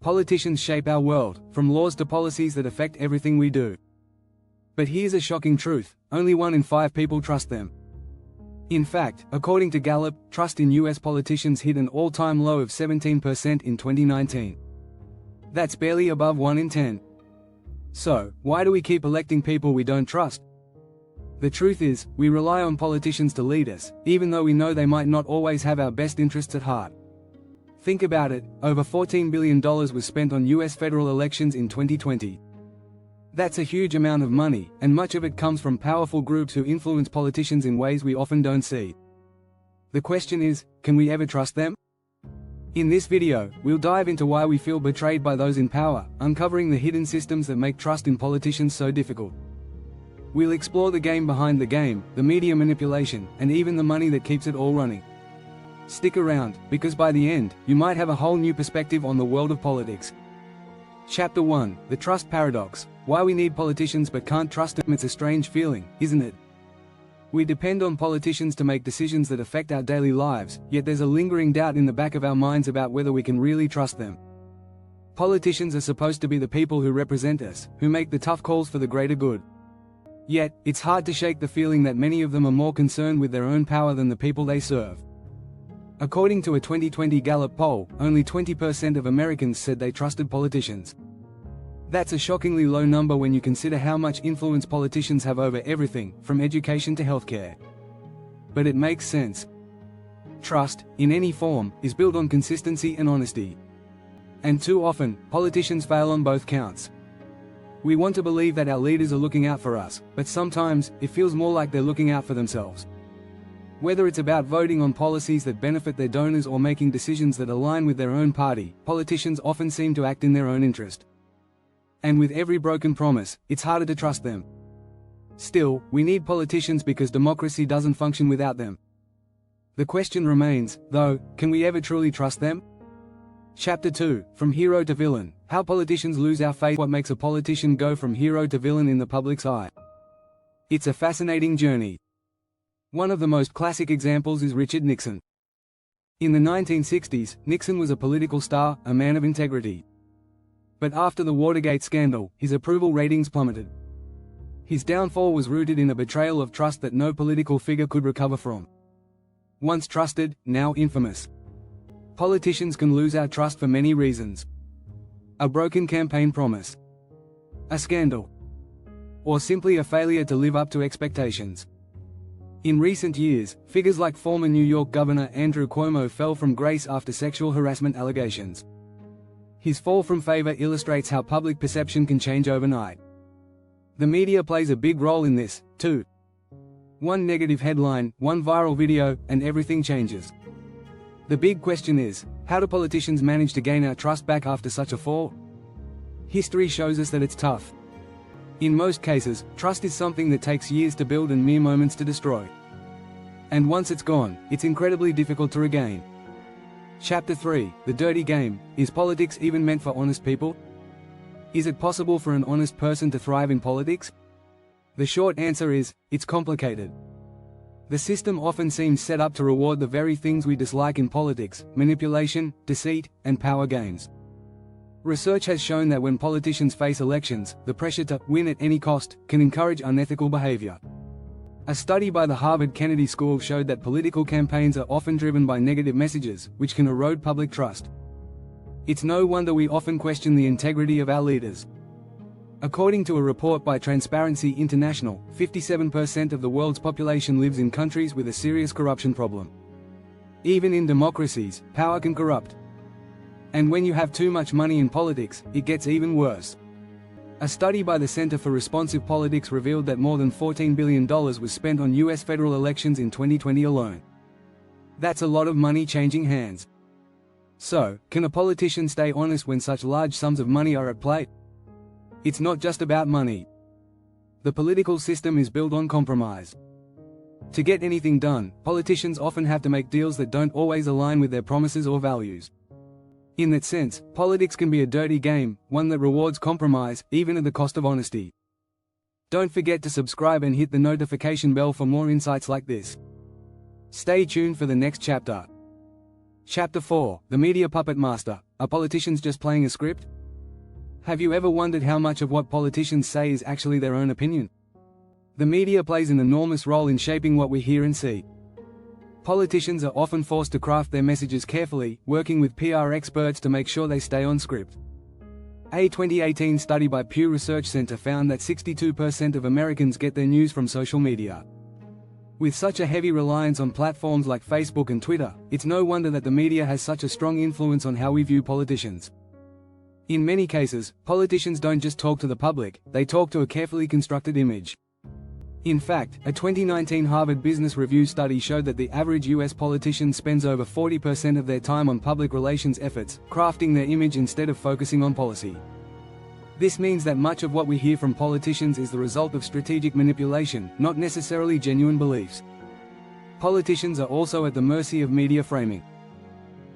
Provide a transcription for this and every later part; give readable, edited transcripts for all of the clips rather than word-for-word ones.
Politicians shape our world, from laws to policies that affect everything we do. But here's a shocking truth: only 1 in 5 people trust them. In fact, according to Gallup, trust in US politicians hit an all-time low of 17% in 2019. That's barely above 1 in 10. So, why do we keep electing people we don't trust? The truth is, we rely on politicians to lead us, even though we know they might not always have our best interests at heart. Think about it: over $14 billion was spent on US federal elections in 2020. That's a huge amount of money, and much of it comes from powerful groups who influence politicians in ways we often don't see. The question is, can we ever trust them? In this video, we'll dive into why we feel betrayed by those in power, uncovering the hidden systems that make trust in politicians so difficult. We'll explore the game behind the game, the media manipulation, and even the money that keeps it all running. Stick around, because by the end, you might have a whole new perspective on the world of politics. Chapter 1: The Trust Paradox. Why we need politicians but can't trust them. It's a strange feeling, isn't it? We depend on politicians to make decisions that affect our daily lives, yet there's a lingering doubt in the back of our minds about whether we can really trust them. Politicians are supposed to be the people who represent us, who make the tough calls for the greater good. Yet, it's hard to shake the feeling that many of them are more concerned with their own power than the people they serve. According to a 2020 Gallup poll, only 20% of Americans said they trusted politicians. That's a shockingly low number when you consider how much influence politicians have over everything, from education to healthcare. But it makes sense. Trust, in any form, is built on consistency and honesty. And too often, politicians fail on both counts. We want to believe that our leaders are looking out for us, but sometimes, it feels more like they're looking out for themselves. Whether it's about voting on policies that benefit their donors or making decisions that align with their own party, politicians often seem to act in their own interest. And with every broken promise, it's harder to trust them. Still, we need politicians because democracy doesn't function without them. The question remains, though, can we ever truly trust them? Chapter 2: From Hero to Villain. How politicians lose our faith. What makes a politician go from hero to villain in the public's eye? It's a fascinating journey. One of the most classic examples is Richard Nixon. In the 1960s, Nixon was a political star, a man of integrity. But after the Watergate scandal, his approval ratings plummeted. His downfall was rooted in a betrayal of trust that no political figure could recover from. Once trusted, now infamous. Politicians can lose our trust for many reasons. A broken campaign promise, a scandal, or simply a failure to live up to expectations. In recent years, figures like former New York Governor Andrew Cuomo fell from grace after sexual harassment allegations. His fall from favor illustrates how public perception can change overnight. The media plays a big role in this, too. One negative headline, one viral video, and everything changes. The big question is, how do politicians manage to gain our trust back after such a fall? History shows us that it's tough. In most cases, trust is something that takes years to build and mere moments to destroy. And once it's gone, it's incredibly difficult to regain. Chapter 3: The Dirty Game. Is politics even meant for honest people? Is it possible for an honest person to thrive in politics? The short answer is, it's complicated. The system often seems set up to reward the very things we dislike in politics: manipulation, deceit, and power games. Research has shown that when politicians face elections, the pressure to win at any cost can encourage unethical behavior. A study by the Harvard Kennedy School showed that political campaigns are often driven by negative messages, which can erode public trust. It's no wonder we often question the integrity of our leaders. According to a report by Transparency International, 57% of the world's population lives in countries with a serious corruption problem. Even in democracies, power can corrupt. And when you have too much money in politics, it gets even worse. A study by the Center for Responsive Politics revealed that more than $14 billion was spent on US federal elections in 2020 alone. That's a lot of money changing hands. So, can a politician stay honest when such large sums of money are at play? It's not just about money. The political system is built on compromise. To get anything done, politicians often have to make deals that don't always align with their promises or values. In that sense, politics can be a dirty game, one that rewards compromise, even at the cost of honesty. Don't forget to subscribe and hit the notification bell for more insights like this. Stay tuned for the next chapter. Chapter 4: The Media Puppet Master. Are politicians just playing a script? Have you ever wondered how much of what politicians say is actually their own opinion? The media plays an enormous role in shaping what we hear and see. Politicians are often forced to craft their messages carefully, working with PR experts to make sure they stay on script. A 2018 study by Pew Research Center found that 62% of Americans get their news from social media. With such a heavy reliance on platforms like Facebook and Twitter, it's no wonder that the media has such a strong influence on how we view politicians. In many cases, politicians don't just talk to the public, they talk to a carefully constructed image. In fact, a 2019 Harvard Business Review study showed that the average US politician spends over 40% of their time on public relations efforts, crafting their image instead of focusing on policy. This means that much of what we hear from politicians is the result of strategic manipulation, not necessarily genuine beliefs. Politicians are also at the mercy of media framing.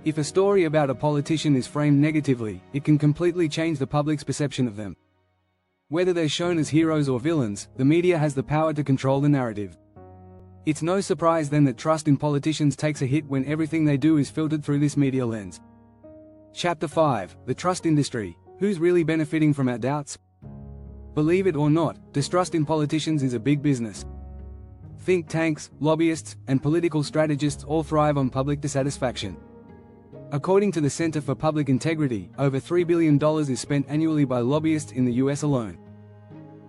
If a story about a politician is framed negatively, it can completely change the public's perception of them. Whether they're shown as heroes or villains, the media has the power to control the narrative. It's no surprise then that trust in politicians takes a hit when everything they do is filtered through this media lens. Chapter 5: The Trust Industry. Who's really benefiting from our doubts? Believe it or not, distrust in politicians is a big business. Think tanks, lobbyists, and political strategists all thrive on public dissatisfaction. According to the Center for Public Integrity, over $3 billion is spent annually by lobbyists in the US alone.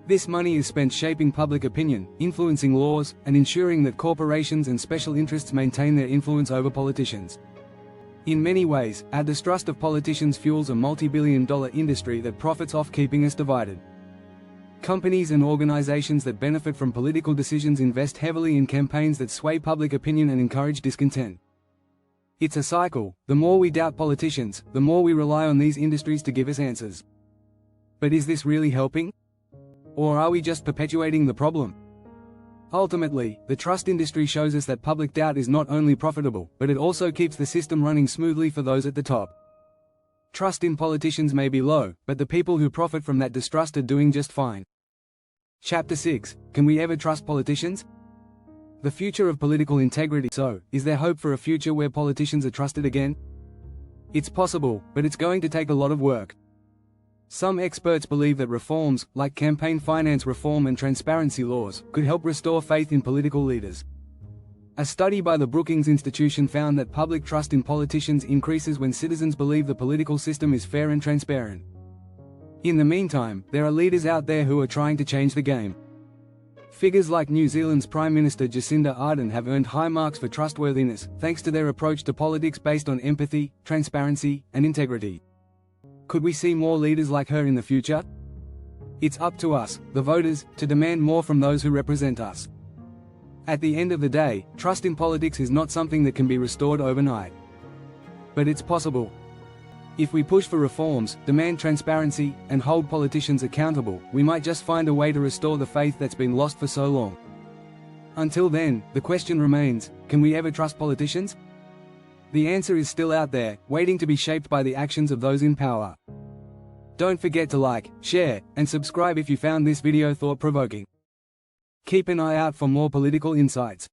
This money is spent shaping public opinion, influencing laws, and ensuring that corporations and special interests maintain their influence over politicians. In many ways, our distrust of politicians fuels a multi-billion-dollar industry that profits off keeping us divided. Companies and organizations that benefit from political decisions invest heavily in campaigns that sway public opinion and encourage discontent. It's a cycle. The more we doubt politicians, the more we rely on these industries to give us answers. But is this really helping? Or are we just perpetuating the problem? Ultimately, the trust industry shows us that public doubt is not only profitable, but it also keeps the system running smoothly for those at the top. Trust in politicians may be low, but the people who profit from that distrust are doing just fine. Chapter 6: Can we ever trust politicians? The future of political integrity. So, is there hope for a future where politicians are trusted again? It's possible, but it's going to take a lot of work. Some experts believe that reforms, like campaign finance reform and transparency laws, could help restore faith in political leaders. A study by the Brookings Institution found that public trust in politicians increases when citizens believe the political system is fair and transparent. In the meantime, there are leaders out there who are trying to change the game. Figures like New Zealand's Prime Minister Jacinda Ardern have earned high marks for trustworthiness, thanks to their approach to politics based on empathy, transparency, and integrity. Could we see more leaders like her in the future? It's up to us, the voters, to demand more from those who represent us. At the end of the day, trust in politics is not something that can be restored overnight. But it's possible. If we push for reforms, demand transparency, and hold politicians accountable, we might just find a way to restore the faith that's been lost for so long. Until then, the question remains, can we ever trust politicians? The answer is still out there, waiting to be shaped by the actions of those in power. Don't forget to like, share, and subscribe if you found this video thought-provoking. Keep an eye out for more political insights.